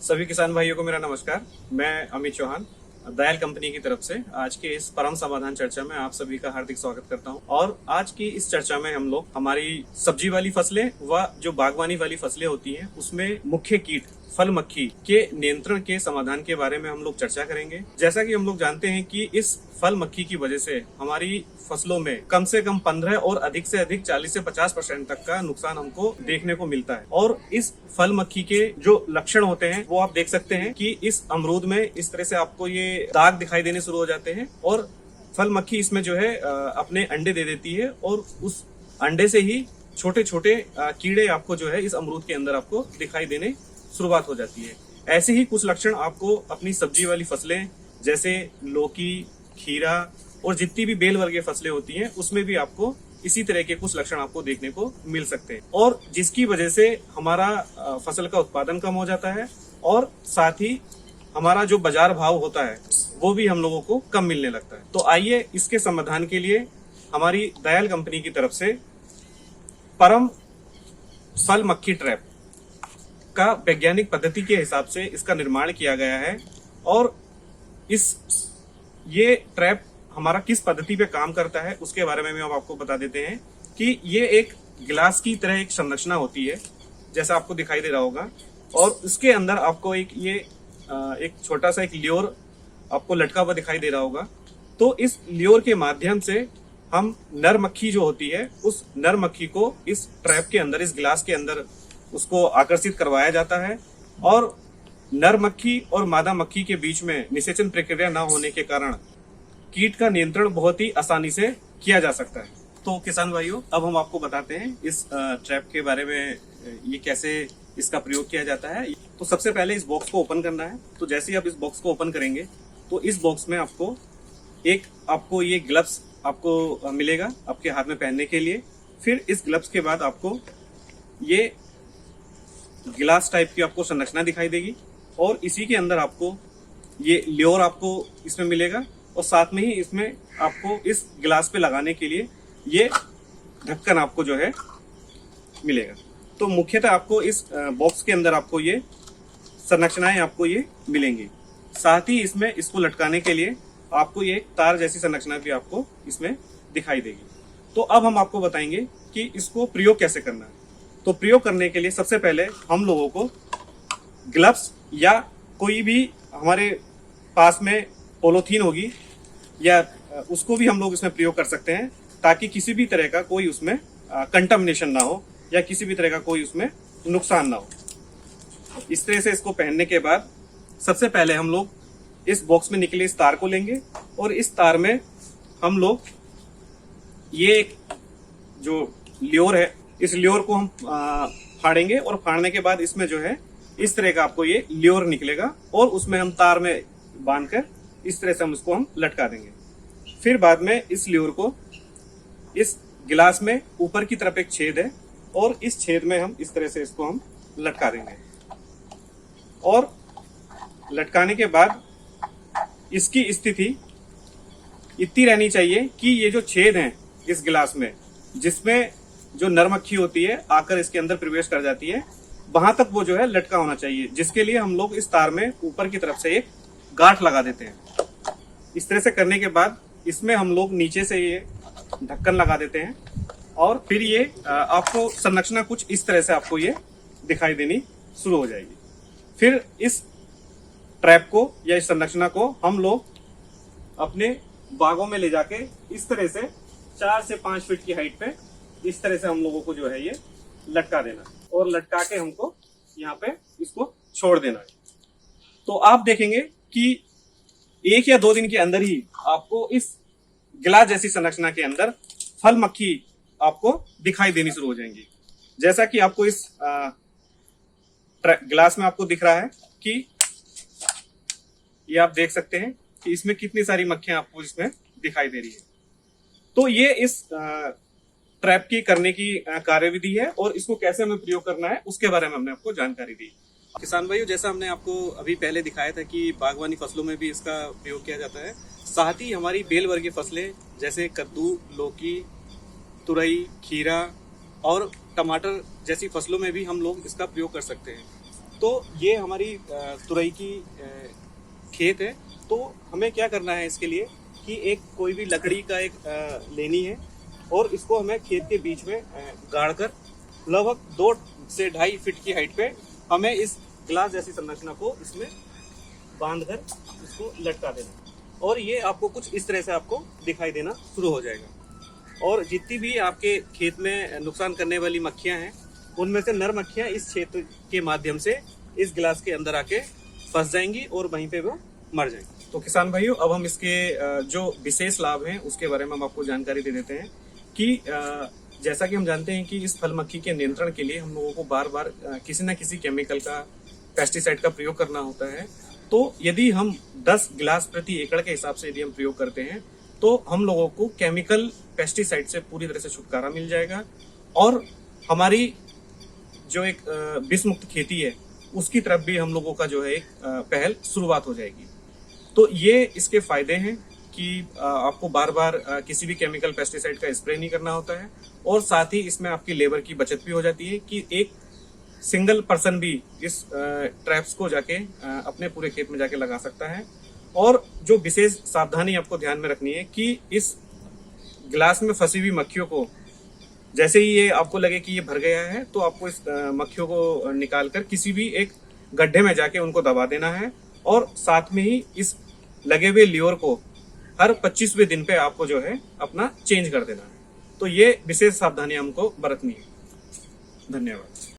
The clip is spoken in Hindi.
सभी किसान भाइयों को मेरा नमस्कार। मैं अमित चौहान, दयाल कंपनी की तरफ से आज के इस परम समाधान चर्चा में आप सभी का हार्दिक स्वागत करता हूं। और आज की इस चर्चा में हम लोग हमारी सब्जी वाली फसलें व जो बागवानी वाली फसलें होती हैं उसमें मुख्य कीट फल मक्खी के नियंत्रण के समाधान के बारे में हम लोग चर्चा करेंगे। जैसा कि हम लोग जानते हैं कि इस फल मक्खी की वजह से हमारी फसलों में कम से कम 15 और अधिक से अधिक 40 से 50% तक का नुकसान हमको देखने को मिलता है। और इस फल मक्खी के जो लक्षण होते हैं वो आप देख सकते हैं कि इस अमरूद में इस तरह से आपको ये दाग दिखाई देने शुरू हो जाते हैं और फल मक्खी इसमें जो है अपने अंडे दे देती है और उस अंडे से ही छोटे छोटे कीड़े आपको जो है इस अमरूद के अंदर आपको दिखाई देने शुरुआत हो जाती है। ऐसे ही कुछ लक्षण आपको अपनी सब्जी वाली फसलें जैसे लौकी, खीरा और जितनी भी बेल वर्गीय फसलें होती हैं उसमें भी आपको इसी तरह के कुछ लक्षण आपको देखने को मिल सकते हैं और जिसकी वजह से हमारा फसल का उत्पादन कम हो जाता है और साथ ही हमारा जो बाजार भाव होता है वो भी हम लोगों को कम मिलने लगता है। तो आइए इसके समाधान के लिए हमारी दयाल कंपनी की तरफ से परम फल मक्खी ट्रैप का वैज्ञानिक पद्धति के हिसाब से इसका निर्माण किया गया है। और ये ट्रैप हमारा किस पद्धति पे काम करता है उसके बारे में हम आपको बता देते हैं कि ये एक गिलास की तरह एक संरचना होती है जैसा आपको दिखाई दे रहा होगा और उसके अंदर आपको एक छोटा सा एक ल्योर आपको लटका हुआ दिखाई दे रहा होगा। तो इस ल्योर के माध्यम से हम नर मक्खी जो होती है उस नर मक्खी को इस ट्रैप के अंदर, इस गिलास के अंदर उसको आकर्षित करवाया जाता है और नर मक्खी और मादा मक्खी के बीच में निषेचन प्रक्रिया न होने के कारण कीट का नियंत्रण बहुत ही आसानी से किया जा सकता है। तो किसान भाइयों, अब हम आपको बताते हैं इस ट्रैप के बारे में, ये कैसे इसका प्रयोग किया जाता है। तो सबसे पहले इस बॉक्स को ओपन करना है। तो जैसे ही आप इस बॉक्स को ओपन करेंगे तो इस बॉक्स में आपको ये ग्लव्स आपको मिलेगा आपके हाथ में पहनने के लिए। फिर इस ग्लव्स के बाद आपको ये गिलास टाइप की आपको संरचना दिखाई देगी और इसी के अंदर आपको ये ल्योर आपको इसमें मिलेगा और साथ में ही इसमें आपको इस गिलास पे लगाने के लिए ये ढक्कन आपको जो है मिलेगा। तो मुख्यतः आपको इस बॉक्स के अंदर आपको ये संरचनाएं आपको ये मिलेंगी। साथ ही इसमें इसको लटकाने के लिए आपको ये तार जैसी संरचना भी आपको इसमें दिखाई देगी। तो अब हम आपको बताएंगे कि इसको प्रयोग कैसे करना है। तो प्रयोग करने के लिए सबसे पहले हम लोगों को ग्लव्स या कोई भी हमारे पास में पॉलीथीन होगी या उसको भी हम लोग इसमें प्रयोग कर सकते हैं ताकि किसी भी तरह का कोई उसमें कंटामिनेशन ना हो या किसी भी तरह का कोई उसमें नुकसान ना हो। इस तरह से इसको पहनने के बाद सबसे पहले हम लोग इस बॉक्स में निकले इस तार को लेंगे और इस तार में हम लोग ये एक जो ल्योर है इस ल्योर को हम फाड़ेंगे और फाड़ने के बाद इसमें जो है इस तरह का आपको ये ल्योर निकलेगा और उसमें हम तार में बांधकर इस तरह से हम उसको लटका देंगे। फिर बाद में इस ल्योर को इस गिलास में ऊपर की तरफ एक छेद है और इस छेद में हम इस तरह से इसको हम लटका देंगे और लटकाने के बाद इसकी स्थिति इतनी रहनी चाहिए कि ये जो छेद है इस गिलास में जिसमें जो नर मक्खी होती है आकर इसके अंदर प्रवेश कर जाती है वहां तक वो जो है लटका होना चाहिए, जिसके लिए हम लोग इस तार में ऊपर की तरफ से एक गांठ लगा देते हैं। इस तरह से करने के बाद इसमें हम लोग नीचे से ये ढक्कन लगा देते हैं और फिर ये आपको संरचना कुछ इस तरह से आपको ये दिखाई देनी शुरू हो जाएगी। फिर इस ट्रैप को या इस संरचना को हम लोग अपने बागों में ले जाके इस तरह से 4 से 5 फीट की हाइट पे इस तरह से हम लोगों को जो है ये लटका देना और लटका के हमको यहाँ पे इसको छोड़ देना है। तो आप देखेंगे कि 1 या 2 दिन के अंदर ही आपको इस गिलास जैसी संरचना के अंदर फल मक्खी आपको दिखाई देनी शुरू हो जाएंगी। जैसा कि आपको इस गिलास में आपको दिख रहा है कि ये आप देख सकते हैं कि इसमें कितनी सारी मक्खियां आपको इसमें दिखाई दे रही है। तो ये इस ट्रैप की करने की कार्यविधि है और इसको कैसे हमें प्रयोग करना है उसके बारे में हमने आपको जानकारी दी। किसान भाइयों, जैसा हमने आपको अभी पहले दिखाया था कि बागवानी फसलों में भी इसका प्रयोग किया जाता है, साथ ही हमारी बेल वर्गीय फसलें जैसे कद्दू, लौकी, तुरई, खीरा और टमाटर जैसी फसलों में भी हम लोग इसका प्रयोग कर सकते हैं। तो ये हमारी तुरई की खेत है। तो हमें क्या करना है इसके लिए कि एक कोई भी लकड़ी का एक लेनी है और इसको हमें खेत के बीच में गाड़ कर लगभग 2 से 2.5 फीट की हाइट पे हमें इस ग्लास जैसी संरचना को इसमें बांध कर इसको लटका देना, और ये आपको कुछ इस तरह से आपको दिखाई देना शुरू हो जाएगा। और जितनी भी आपके खेत में नुकसान करने वाली मक्खियां हैं, उनमें से नर मक्खियां इस क्षेत्र के माध्यम से इस गिलास के अंदर आके फंस जाएंगी और वहीं पे वो मर जाएंगी। तो किसान भाइयों, अब हम इसके जो विशेष लाभ हैं उसके बारे में हम आपको जानकारी दे देते हैं कि जैसा कि हम जानते हैं कि इस फल मक्खी के नियंत्रण के लिए हम लोगों को बार बार किसी न किसी केमिकल का, पेस्टिसाइड का प्रयोग करना होता है। तो यदि हम 10 गिलास प्रति एकड़ के हिसाब से यदि हम प्रयोग करते हैं तो हम लोगों को केमिकल पेस्टिसाइड से पूरी तरह से छुटकारा मिल जाएगा, और हमारी जो एक विष मुक्त खेती है उसकी तरफ भी हम लोगों का जो है एक पहल शुरुआत हो जाएगी। तो ये इसके फायदे हैं कि आपको बार बार किसी भी केमिकल पेस्टिसाइड का स्प्रे नहीं करना होता है, और साथ ही इसमें आपकी लेबर की बचत भी हो जाती है कि एक सिंगल पर्सन भी इस ट्रैप्स को जाके अपने पूरे खेत में जाके लगा सकता है। और जो विशेष सावधानी आपको ध्यान में रखनी है कि इस गिलास में फंसी हुई मक्खियों को जैसे ही ये आपको लगे कि ये भर गया है तो आपको इस मक्खियों को निकालकर किसी भी एक गड्ढे में जाके उनको दबा देना है, और साथ में ही इस लगे हुए ल्योर को हर 25वें दिन पे आपको जो है अपना चेंज कर देना है। तो ये विशेष सावधानी हमको बरतनी है। धन्यवाद।